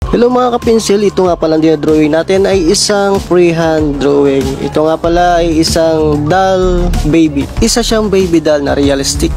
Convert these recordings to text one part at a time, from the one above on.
Hello mga kapinsil, ito nga pala dinadrawing natin ay isang freehand drawing. Ito nga pala ay isang doll baby. Isa siyang baby doll na realistic.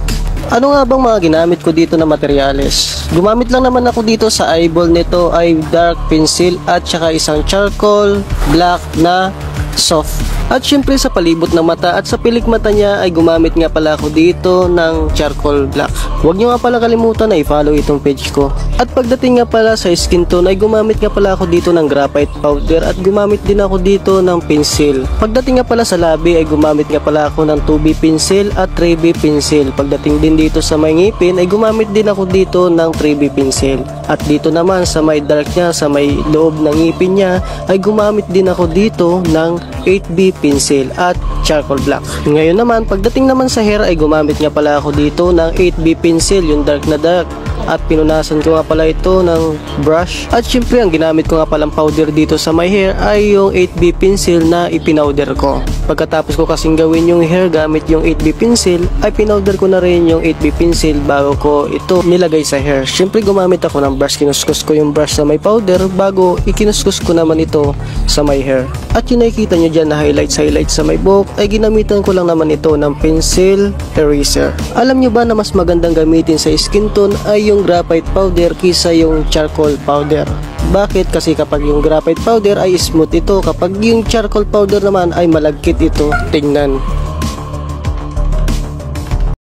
Ano nga bang mga ginamit ko dito na materyales? Gumamit lang naman ako dito sa eyeball nito ay dark pencil at saka isang charcoal black na soft. At syempre sa palibot ng mata at sa pilik mata niya ay gumamit nga pala ako dito ng charcoal black. Huwag nyo nga pala kalimutan na i-follow itong page ko. At pagdating nga pala sa skin tone ay gumamit nga pala ako dito ng graphite powder at gumamit din ako dito ng pencil. Pagdating nga pala sa labi ay gumamit nga pala ako ng 2B pencil at 3B pencil. Pagdating din dito sa may ngipin ay gumamit din ako dito ng 3B pencil. At dito naman sa may dark niya, sa may loob ng ngipin niya ay gumamit din ako dito ng 8B pencil at charcoal black. Ngayon naman, pagdating naman sa hair ay gumamit nga pala ako dito ng 8B pencil, yung dark na dark. At pinunasan ko nga pala ito ng brush. At syempre ang ginamit ko nga palang powder dito sa my hair ay yung 8B pencil na ipinowder ko. Pagkatapos ko kasing gawin yung hair gamit yung 8B pencil ay pinowder ko na rin yung 8B pencil bago ko ito nilagay sa hair. Syempre gumamit ako ng brush, kinuskus ko yung brush sa may powder bago ikinuskus ko naman ito sa my hair. At yung nakikita nyo dyan na highlights sa may buhok ay ginamitan ko lang naman ito ng pencil eraser. Alam nyo ba na mas magandang gamitin sa skin tone ay yung graphite powder kisa yung charcoal powder? Bakit? Kasi kapag yung graphite powder ay smooth ito, kapag yung charcoal powder naman ay malagkit ito tingnan.